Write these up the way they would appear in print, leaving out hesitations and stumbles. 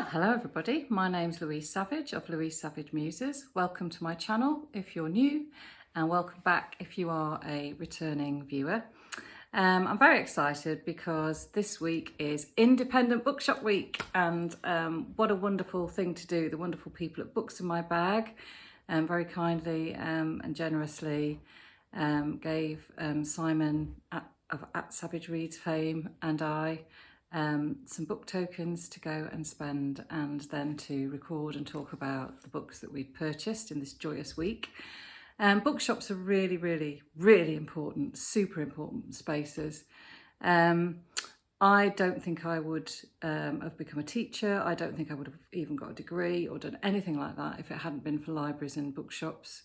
Well, hello everybody. My name's Louise Savage of Louise Savage Muses. Welcome to my channel if you're new, and welcome back if you are a returning viewer. I'm very excited because this week is Independent Bookshop Week, and what a wonderful thing to do. The wonderful people at Books in My Bag very kindly and generously gave Simon at Savage Reads fame and I some book tokens to go and spend, and then to record and talk about the books that we'd purchased in this joyous week. Bookshops are really, really, really important, super important spaces. I don't think I would have become a teacher. I don't think I would have even got a degree or done anything like that if it hadn't been for libraries and bookshops,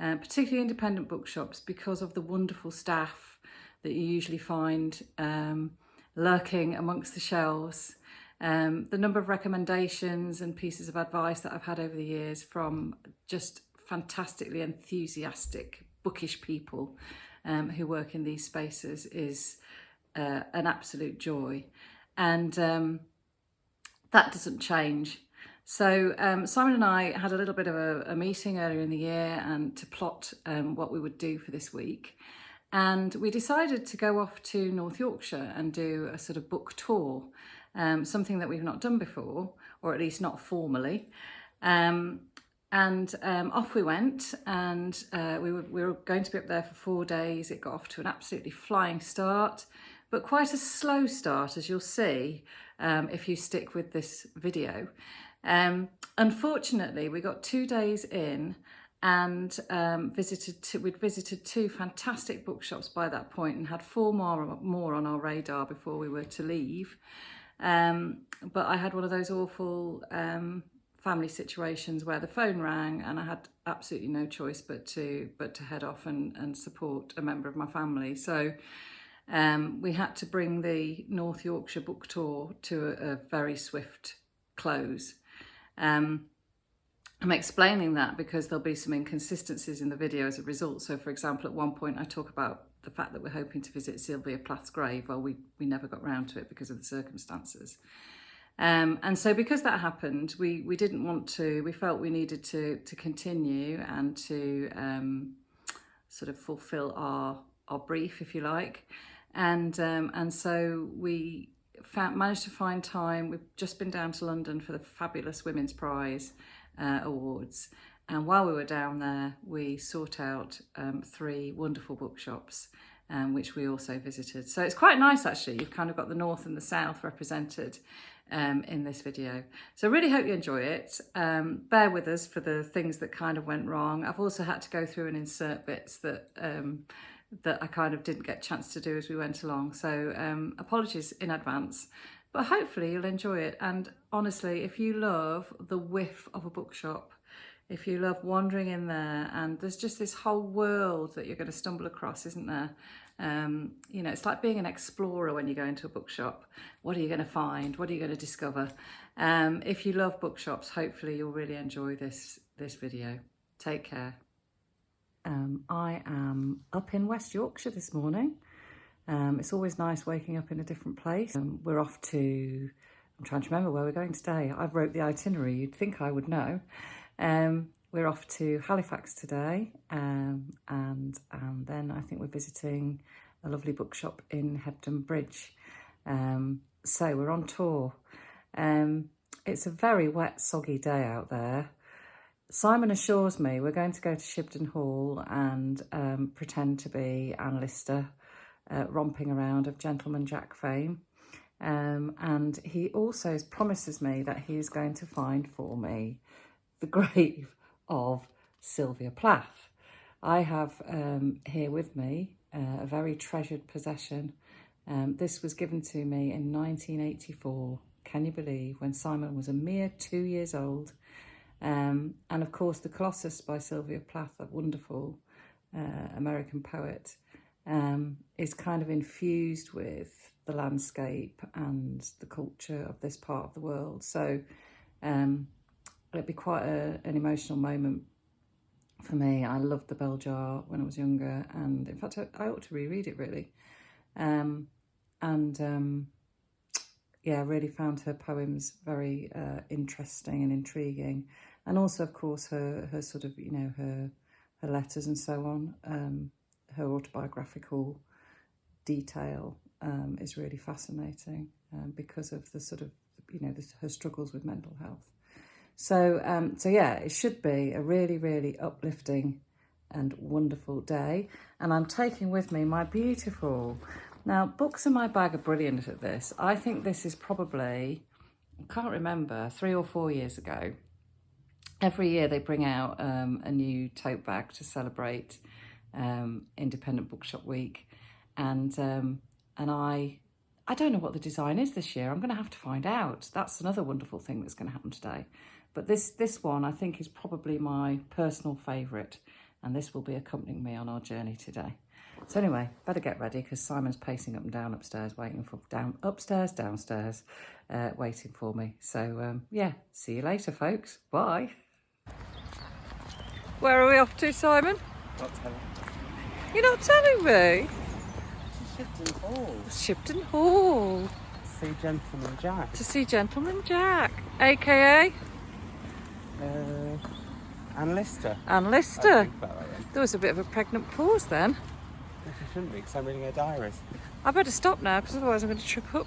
particularly independent bookshops, because of the wonderful staff that you usually find lurking amongst the shelves. The number of recommendations and pieces of advice that I've had over the years from just fantastically enthusiastic, bookish people who work in these spaces is an absolute joy. And that doesn't change. So Simon and I had a little bit of a meeting earlier in the year and to plot what we would do for this week. And we decided to go off to North Yorkshire and do a sort of book tour, something that we've not done before, or at least not formally. Off we went, and we were going to be up there for 4 days. It got off to an absolutely flying start, but quite a slow start, as you'll see if you stick with this video. Unfortunately, we got 2 days in and we'd visited 2 fantastic bookshops by that point and had 4 more on our radar before we were to leave. But I had one of those awful family situations where the phone rang and I had absolutely no choice but to head off and support a member of my family. So we had to bring the North Yorkshire book tour to a very swift close. I'm explaining that because there'll be some inconsistencies in the video as a result. So, for example, at one point I talk about the fact that we're hoping to visit Sylvia Plath's grave. Well, we never got round to it because of the circumstances. And so because that happened, we didn't want to, we felt we needed to continue and to sort of fulfill our brief, if you like. And so we managed to find time. We've just been down to London for the fabulous Women's Prize awards, and while we were down there we sought out 3 wonderful bookshops which we also visited. So it's quite nice actually. You've kind of got the north and the south represented in this video. So I really hope you enjoy it. Bear with us for the things that kind of went wrong. I've also had to go through and insert bits that I kind of didn't get a chance to do as we went along. So apologies in advance. But hopefully you'll enjoy it. And honestly, if you love the whiff of a bookshop, if you love wandering in there, and there's just this whole world that you're going to stumble across, isn't there? You know, it's like being an explorer when you go into a bookshop. What are you going to find? What are you going to discover? If you love bookshops, hopefully you'll really enjoy this video. Take care. I am up in West Yorkshire this morning. It's always nice waking up in a different place. We're off to, I'm trying to remember where we're going today. I've wrote the itinerary, you'd think I would know. We're off to Halifax today, and then I think we're visiting a lovely bookshop in Hebden Bridge. So we're on tour. It's a very wet, soggy day out there. Simon assures me we're going to go to Shibden Hall and pretend to be Anne Lister, romping around of Gentleman Jack fame. And he also promises me that he is going to find for me the grave of Sylvia Plath. I have here with me a very treasured possession. This was given to me in 1984, can you believe, when Simon was a mere 2 years old. And of course the Colossus by Sylvia Plath, a wonderful American poet, is kind of infused with the landscape and the culture of this part of the world. So it'd be quite an emotional moment for me. I loved The Bell Jar when I was younger, and in fact I ought to reread it really. yeah, really found her poems very interesting and intriguing, and also, of course, her sort of, you know, her letters and so on. Her autobiographical detail is really fascinating because of the sort of, you know, her struggles with mental health. So, so yeah, it should be a really, really uplifting and wonderful day. And I'm taking with me my beautiful... Now, Books in My Bag are brilliant at this. I think this is probably, I can't remember, 3 or 4 years ago. Every year they bring out a new tote bag to celebrate Independent Bookshop Week. And I don't know what the design is this year. I'm going to have to find out. That's another wonderful thing that's going to happen today. But this one I think is probably my personal favourite. And this will be accompanying me on our journey today. So anyway, better get ready because Simon's pacing up and down upstairs, waiting for downstairs, waiting for me. So yeah, see you later, folks. Bye. Where are we off to, Simon? Not telling. You're not telling me? Shipton Hall. Shipton Hall. To see Gentleman Jack. To see Gentleman Jack, aka Anne Lister. Anne Lister. I think that way, yeah. There was a bit of a pregnant pause then. Which I shouldn't be because I'm reading her diaries. I better stop now because otherwise I'm going to trip up.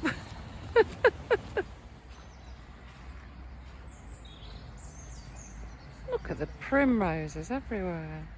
Look at the primroses everywhere.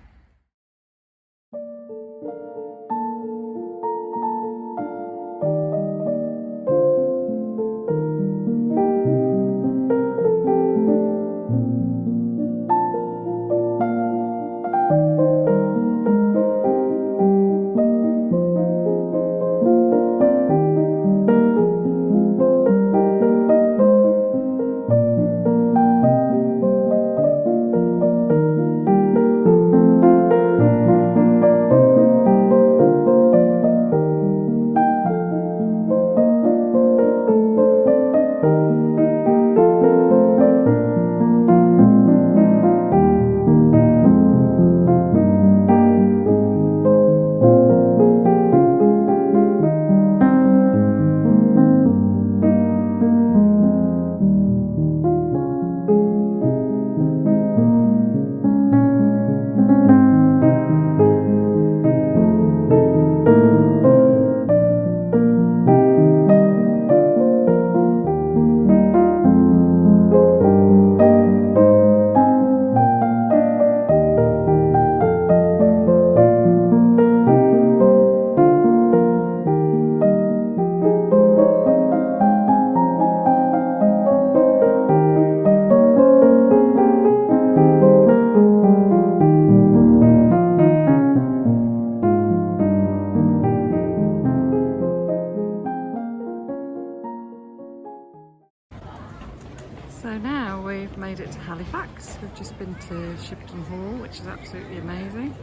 So now we've made it to Halifax. We've just been to Shipton Hall, which is absolutely amazing.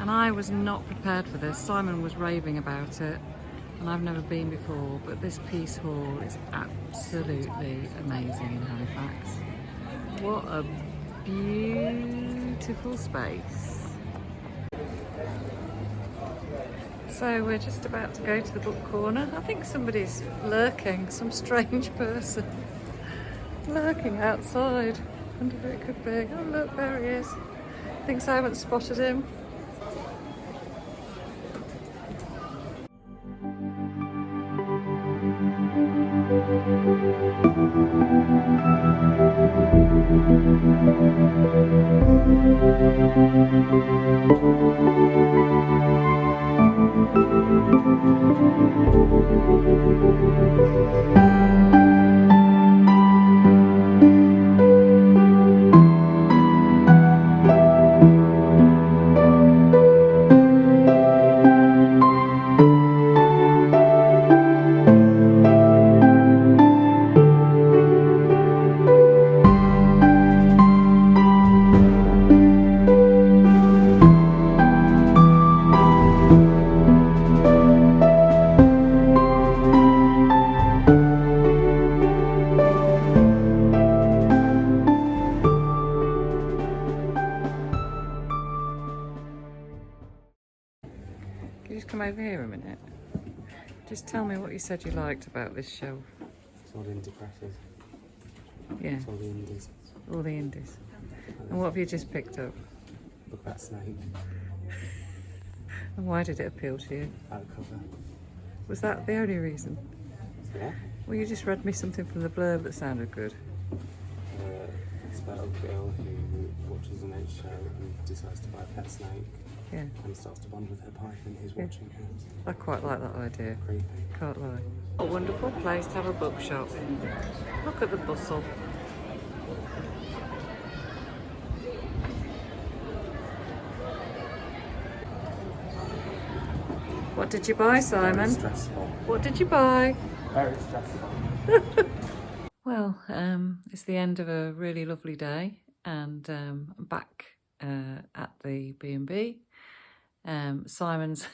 And I was not prepared for this. Simon was raving about it, and I've never been before, but this Peace Hall is absolutely amazing in Halifax. What a beautiful space. So we're just about to go to the book corner. I think somebody's lurking, some strange person lurking outside. Wonder who it could be. Oh look, there he is. Thinks I haven't spotted him. Can you just come over here a minute? Just tell me what you said you liked about this shelf. It's all indie presses. Yeah, It's all the indies. all the indies. And what have you just picked up? Book about snake. And why did it appeal to you? Out cover. Was that the only reason? Yeah. Well, you just read me something from the blurb that sounded good. It's about a girl who watches an H show and decides to buy a pet snake Yeah, and starts to bond with her python who's watching her. I quite like that idea. Creepy. Can't lie. A wonderful place to have a bookshop. Look at the bustle. What did you buy, Simon? Very stressful. What did you buy? Very stressful. Well, it's the end of a really lovely day, and I'm back at the B&B. Simon's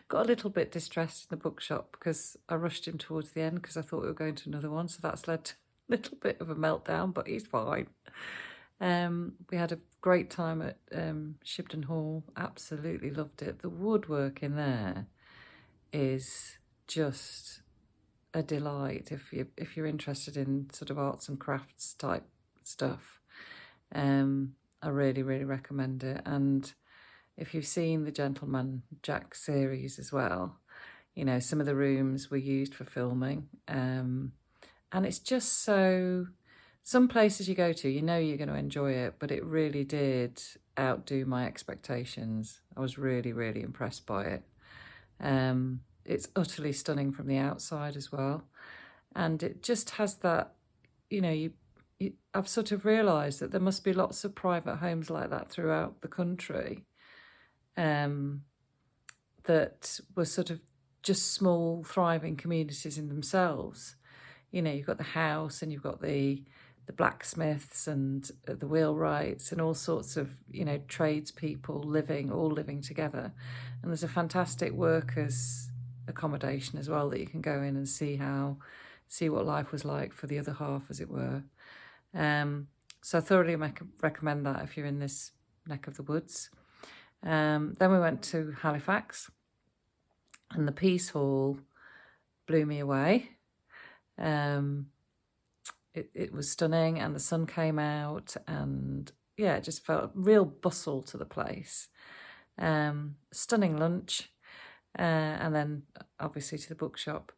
got a little bit distressed in the bookshop because I rushed him towards the end because I thought we were going to another one, so that's led to a little bit of a meltdown, but he's fine. We had a great time at Shibden Hall, absolutely loved it. The woodwork in there is just a delight if you're interested in sort of arts and crafts type stuff. I really recommend it. And if you've seen the Gentleman Jack series as well, you know, some of the rooms were used for filming, and it's just so, some places you go to, you know you're going to enjoy it, but it really did outdo my expectations. I was really impressed by it. It's utterly stunning from the outside as well. And it just has that, you know, I've sort of realised that there must be lots of private homes like that throughout the country, that were sort of just small, thriving communities in themselves. You know, you've got the house and you've got the blacksmiths and the wheelwrights and all sorts of, you know, tradespeople all living together. And there's a fantastic workers' accommodation as well that you can go in and see what life was like for the other half, as it were. So I thoroughly recommend that if you're in this neck of the woods. Then we went to Halifax, and the Peace Hall blew me away. It was stunning, and the sun came out, and yeah, it just felt a real bustle to the place. Stunning lunch, and then obviously to the bookshop.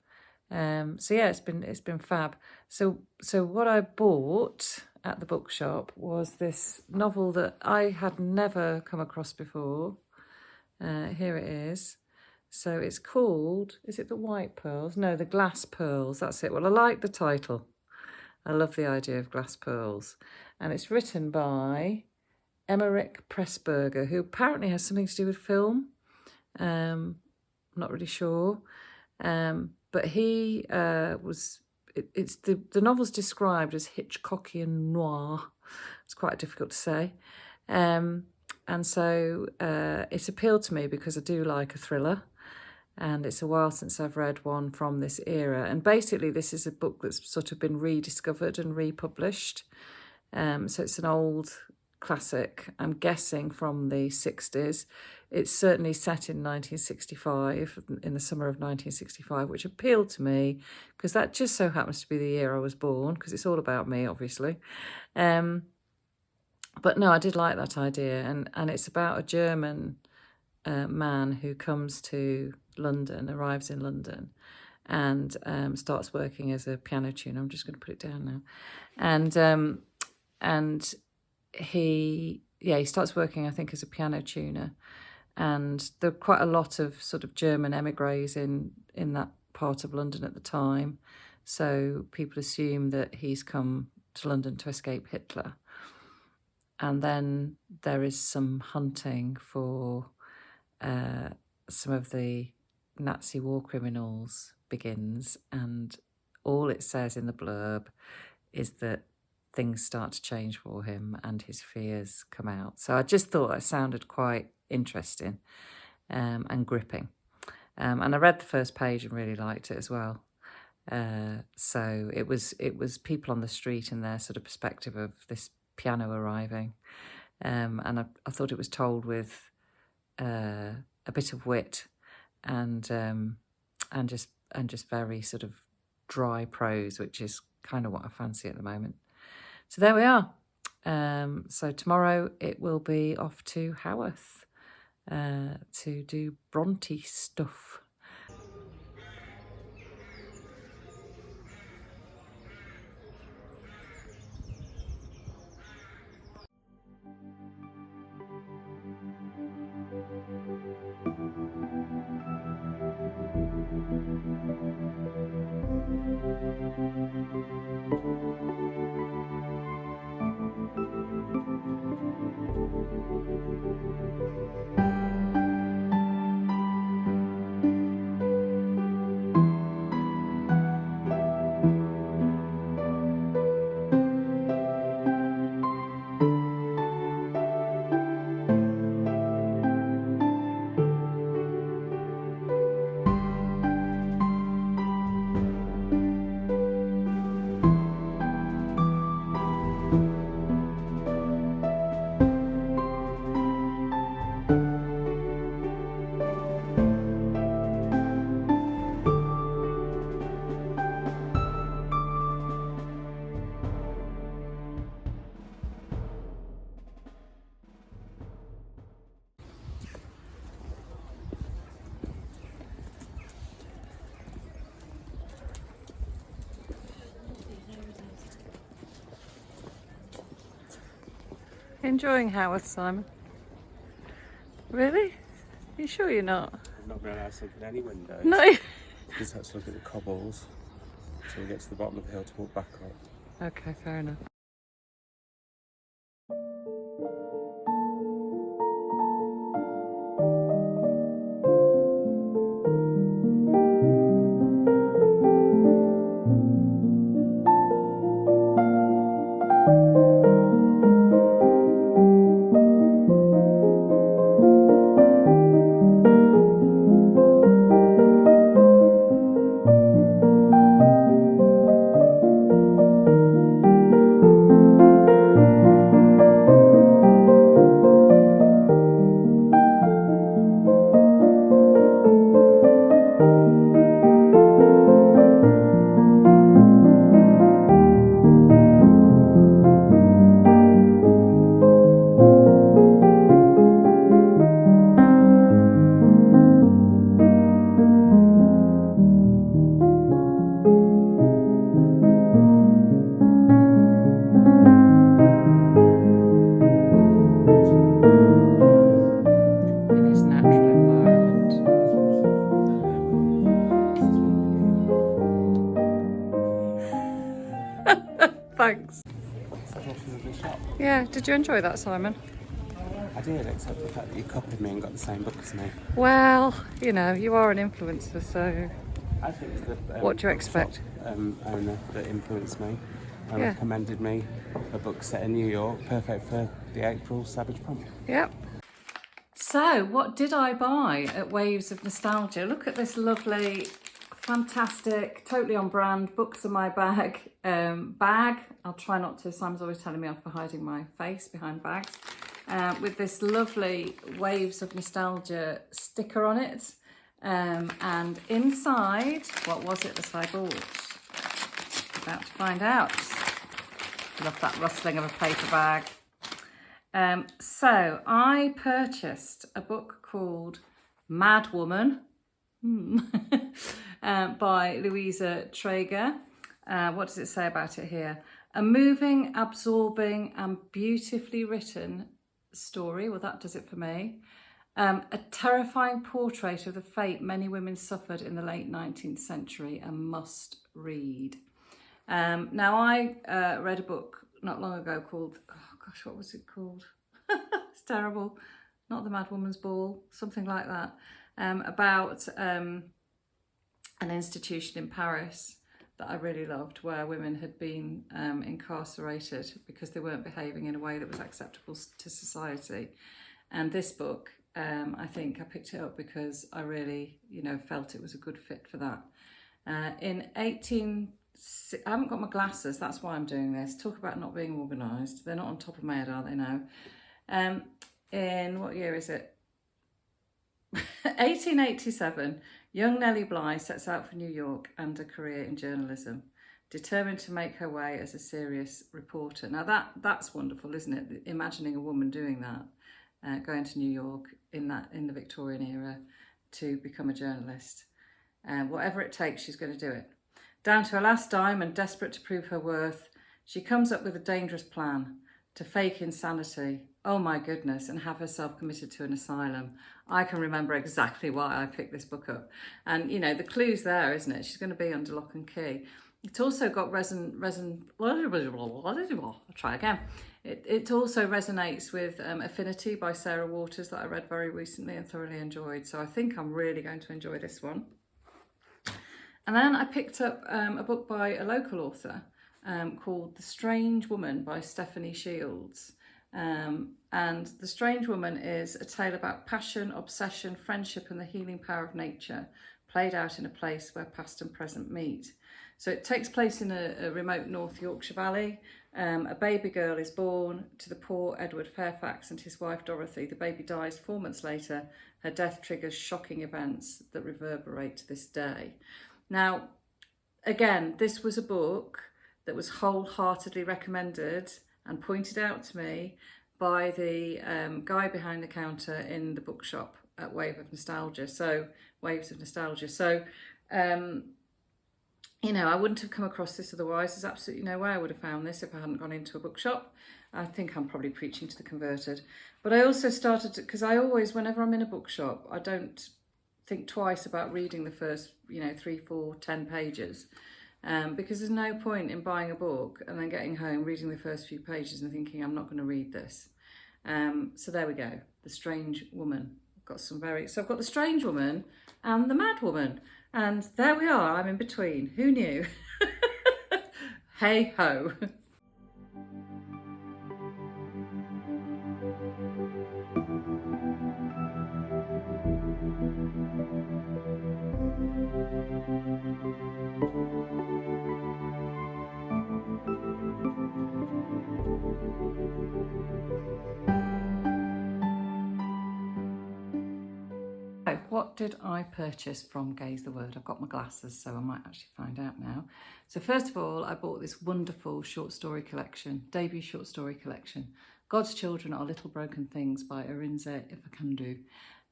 So yeah, it's been fab. So what I bought at the bookshop was this novel that I had never come across before. Here it is. So it's called, is it The White Pearls? No, The Glass Pearls, that's it. Well, I like the title. I love the idea of glass pearls. And it's written by Emeric Pressburger, who apparently has something to do with film. I'm not really sure. But he it's the novel's described as Hitchcockian noir. It's quite difficult to say. And so it appealed to me because I do like a thriller. And it's a while since I've read one from this era. And basically this is a book that's sort of been rediscovered and republished. So it's an old classic, I'm guessing from the 60s. It's certainly set in 1965, in the summer of 1965, which appealed to me because that just so happens to be the year I was born, because it's all about me, obviously. But no, I did like that idea. And it's about a German man who comes to London, arrives in London, and starts working as a piano tuner. I'm just going to put it down now. And he starts working, I think, as a piano tuner. And there are quite a lot of sort of German emigres in that part of London at the time. So people assume that he's come to London to escape Hitler. And then there is some hunting for some of the Nazi war criminals begins. And all it says in the blurb is that things start to change for him and his fears come out. So I just thought it sounded quite interesting and gripping. And I read the first page and really liked it as well. So it was people on the street and their sort of perspective of this piano arriving. And I thought it was told with a bit of wit and just very sort of dry prose, which is kind of what I fancy at the moment. So there we are. So tomorrow it will be off to Haworth to do Bronte stuff. Enjoying Haworth, Simon? Really? You sure you're not? I'm not going to have to look at any windows. No. Just have to look at the cobbles until we get to the bottom of the hill to walk back up. Okay, fair enough. Thanks. Yeah, did you enjoy that, Simon? I did, except the fact that you copied me and got the same book as me. Well, you know, you are an influencer, so I think it's the what do you expect? Owner that influenced me and Yeah. recommended me a book set in New York, perfect for the April Savage Prom. Yep. So, what did I buy at Waves of Nostalgia? Look at this lovely, fantastic, totally on brand, books in my bag, bag. I'll try not to, Simon's always telling me off for hiding my face behind bags. With this lovely Waves of Nostalgia sticker on it. And inside, what was it that I bought? About to find out. Love that rustling of a paper bag. So I purchased a book called Madwoman by Louisa Treger. What does it say about it here? A moving, absorbing and beautifully written story. Well, that does it for me. A terrifying portrait of the fate many women suffered in the late 19th century, a must read. Now I read a book not long ago called, oh gosh, what was it called? It's terrible. Not The Madwoman's Ball, something like that. About an institution in Paris that I really loved, where women had been incarcerated because they weren't behaving in a way that was acceptable to society. And this book, I think I picked it up because I really, felt it was a good fit for that. I haven't got my glasses, that's why I'm doing this. Talk about not being organised. They're not on top of my head, are they now? In what year is it? 1887, young Nellie Bly sets out for New York and a career in journalism, determined to make her way as a serious reporter. Now that's wonderful, isn't it? Imagining a woman doing that, going to New York in the Victorian era to become a journalist. Whatever it takes, she's going to do it. Down to her last dime and desperate to prove her worth, she comes up with a dangerous plan to fake insanity, oh my goodness, and have herself committed to an asylum. I can remember exactly why I picked this book up. And, you know, the clue's there, isn't it? She's going to be under lock and key. It's also got I'll try again. It also resonates with Affinity by Sarah Waters that I read very recently and thoroughly enjoyed. So I think I'm really going to enjoy this one. And then I picked up a book by a local author called The Strange Woman by Stephanie Shields. And The Strange Woman is a tale about passion, obsession, friendship and the healing power of nature, played out in a place where past and present meet. So it takes place in a remote North Yorkshire valley. A baby girl is born to the poor Edward Fairfax and his wife Dorothy. The baby dies 4 months later. Her death triggers shocking events that reverberate to this day. Now, again, this was a book that was wholeheartedly recommended and pointed out to me by the guy behind the counter in the bookshop at Waves of Nostalgia. So, you know, I wouldn't have come across this otherwise. There's absolutely no way I would have found this if I hadn't gone into a bookshop. I think I'm probably preaching to the converted. But I also started to, because I always, whenever I'm in a bookshop, I don't think twice about reading the first, 3, 4, 10 pages. Because there's no point in buying a book and then getting home, reading the first few pages and thinking, I'm not going to read this. So there we go, The Strange Woman. So I've got The Strange Woman and The Madwoman. And there we are, I'm in between. Who knew? Hey ho. What did I purchase from Gaze the Word? I've got my glasses, so I might actually find out now. So first of all, I bought this wonderful short story collection, debut short story collection, God's Children Are Little Broken Things by Arinze Ifeakandu.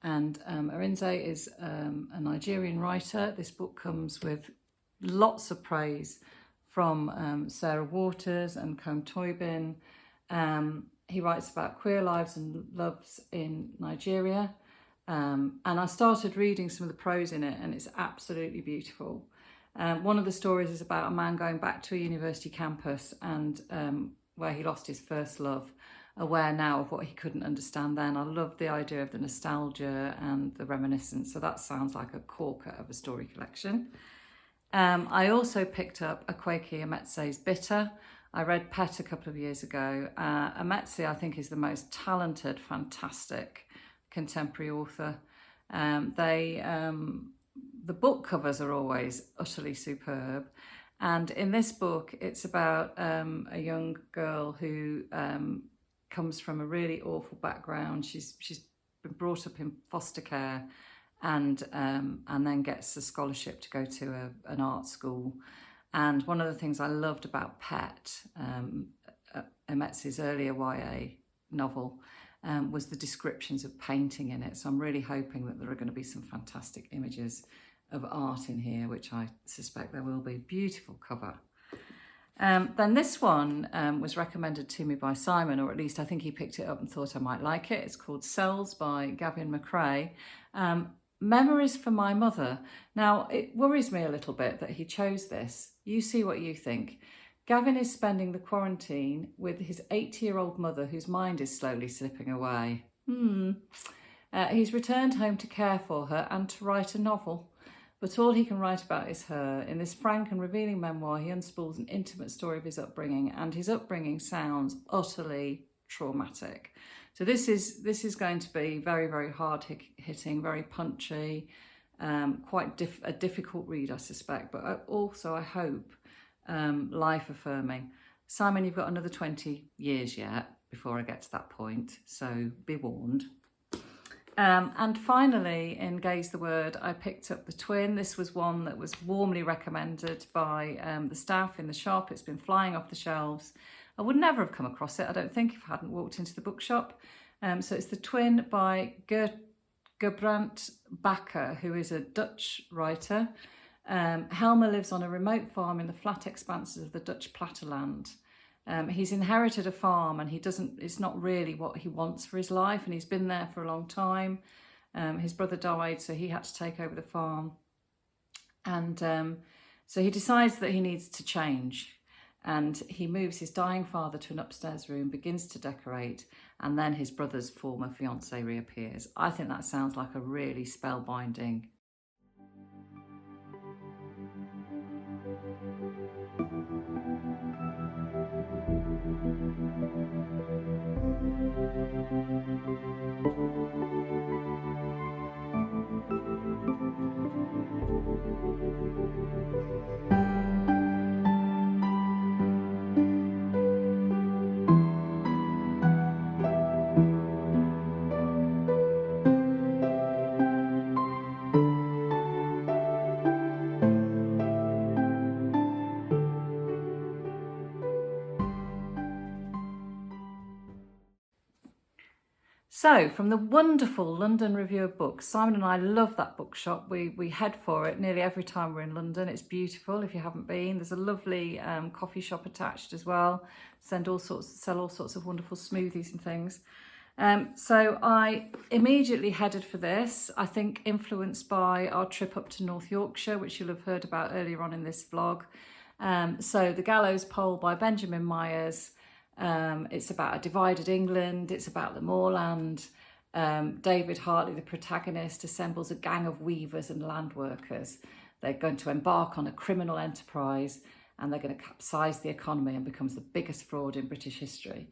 And Arinze is a Nigerian writer. This book comes with lots of praise from Sarah Waters and Combe Toybin. He writes about queer lives and loves in Nigeria. And I started reading some of the prose in it, and it's absolutely beautiful. One of the stories is about a man going back to a university campus and where he lost his first love, aware now of what he couldn't understand then. I love the idea of the nostalgia and the reminiscence, so that sounds like a corker of a story collection. I also picked up Akwaeke Emezi's Bitter. I read Pet a couple of years ago. Emezi, I think, is the most talented, fantastic contemporary author. The book covers are always utterly superb, and in this book it's about a young girl who comes from a really awful background. She's been brought up in foster care and then gets a scholarship to go to an art school. And one of the things I loved about Pet, Emezi's earlier YA novel, was the descriptions of painting in it. So I'm really hoping that there are going to be some fantastic images of art in here, which I suspect there will be. Beautiful cover. Then this one was recommended to me by Simon, or at least I think he picked it up and thought I might like it. It's called Cells by Gavin McCrae. Memories for My Mother. Now, it worries me a little bit that he chose this. You see what you think. Gavin is spending the quarantine with his 80-year-old mother, whose mind is slowly slipping away. He's returned home to care for her and to write a novel. But all he can write about is her. In this frank and revealing memoir, he unspools an intimate story of his upbringing, and his upbringing sounds utterly traumatic. So this is going to be very, very hard-hitting, very punchy, quite a difficult read, I suspect, but also, I hope, life-affirming. Simon, you've got another 20 years yet before I get to that point, so be warned. And finally, in Gaze the Word, I picked up The Twin. This was one that was warmly recommended by the staff in the shop. It's been flying off the shelves. I would never have come across it, I don't think, if I hadn't walked into the bookshop. So it's The Twin by Gerbrandt Bakker, who is a Dutch writer. Helmer lives on a remote farm in the flat expanses of the Dutch Platteland. He's inherited a farm and it's not really what he wants for his life, and he's been there for a long time. His brother died, so he had to take over the farm. And so he decides that he needs to change, and he moves his dying father to an upstairs room, begins to decorate, and then his brother's former fiancée reappears. I think that sounds like a really spellbinding. So, from the wonderful London Review of Books, Simon and I love that bookshop. We head for it nearly every time we're in London. It's beautiful if you haven't been. There's a lovely coffee shop attached as well. Sell all sorts of wonderful smoothies and things. So I immediately headed for this, I think influenced by our trip up to North Yorkshire, which you'll have heard about earlier on in this vlog. So The Gallows Pole by Benjamin Myers. It's about a divided England, it's about the moorland. David Hartley, the protagonist, assembles a gang of weavers and land workers. They're going to embark on a criminal enterprise, and they're going to capsize the economy and becomes the biggest fraud in British history.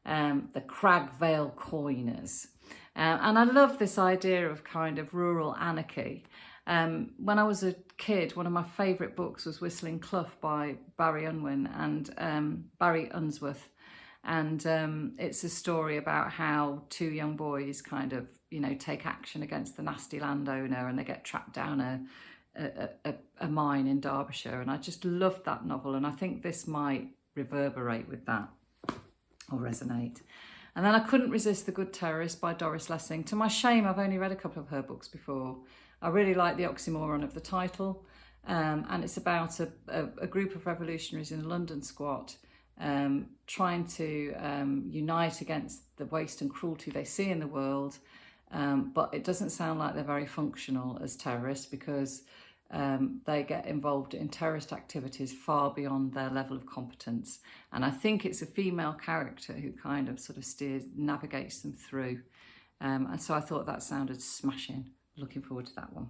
The Crag Vale Coiners. And I love this idea of kind of rural anarchy. When I was a kid, one of my favourite books was Whistling Clough by Barry Unwin and Barry Unsworth. And it's a story about how two young boys kind of, take action against the nasty landowner, and they get trapped down a mine in Derbyshire. And I just loved that novel, and I think this might reverberate with that or resonate. And then I couldn't resist The Good Terrorist by Doris Lessing. To my shame, I've only read a couple of her books before. I really like the oxymoron of the title, and it's about a group of revolutionaries in a London squat trying to unite against the waste and cruelty they see in the world, but it doesn't sound like they're very functional as terrorists, because they get involved in terrorist activities far beyond their level of competence. And I think it's a female character who kind of sort of navigates them through. And so I thought that sounded smashing. Looking forward to that one.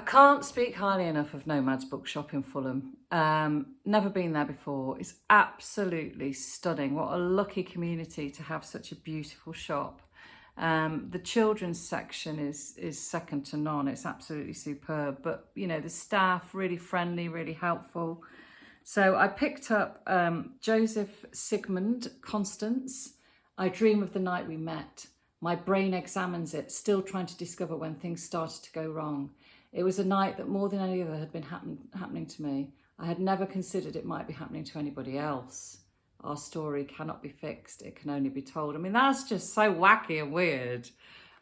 Can't speak highly enough of Nomads Bookshop in Fulham. Never been there before. It's absolutely stunning. What a lucky community to have such a beautiful shop. The children's section is second to none. It's absolutely superb. But, the staff, really friendly, really helpful. So I picked up Joseph Zigmond, Constance. I dream of the night we met. My brain examines it, still trying to discover when things started to go wrong. It was a night that more than any other had been happening to me. I had never considered it might be happening to anybody else. Our story cannot be fixed, it can only be told. I mean, that's just so wacky and weird.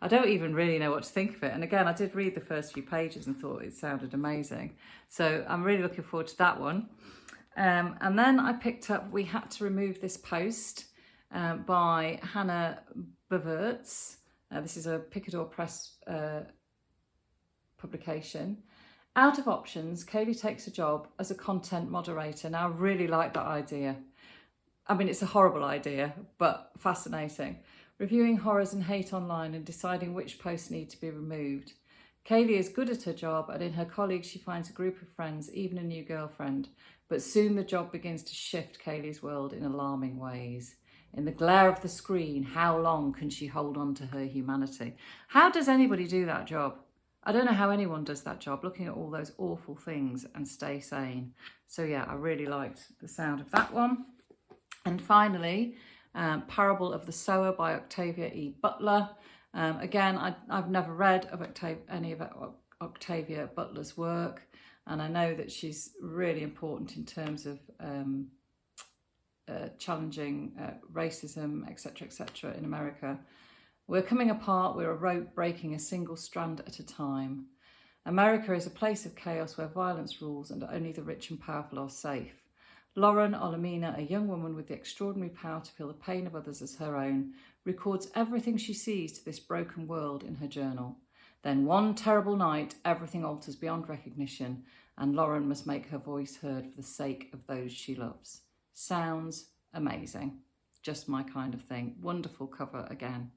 I don't even really know what to think of it. And again, I did read the first few pages and thought it sounded amazing. So I'm really looking forward to that one. And then I picked up We Had to Remove This Post by Hanna Bervoets. This is a Picador Press publication. Out of options, Kaylee takes a job as a content moderator. Now, I really like that idea. I mean, it's a horrible idea, but fascinating. Reviewing horrors and hate online and deciding which posts need to be removed. Kaylee is good at her job, and in her colleagues she finds a group of friends, even a new girlfriend. But soon the job begins to shift Kaylee's world in alarming ways. In the glare of the screen, how long can she hold on to her humanity? How does anybody do that job? I don't know how anyone does that job, looking at all those awful things and stay sane. So yeah, I really liked the sound of that one. And finally, Parable of the Sower by Octavia E. Butler. Again, I've never read of any of Octavia Butler's work, and I know that she's really important in terms of challenging racism, etc., in America. We're coming apart, we're a rope breaking a single strand at a time. America is a place of chaos where violence rules and only the rich and powerful are safe. Lauren Olamina, a young woman with the extraordinary power to feel the pain of others as her own, records everything she sees to this broken world in her journal. Then one terrible night, everything alters beyond recognition, and Lauren must make her voice heard for the sake of those she loves. Sounds amazing. Just my kind of thing. Wonderful cover again.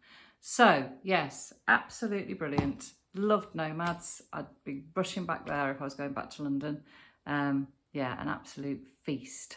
So, yes, absolutely brilliant. Loved Nomads. I'd be rushing back there if I was going back to London. Yeah, an absolute feast.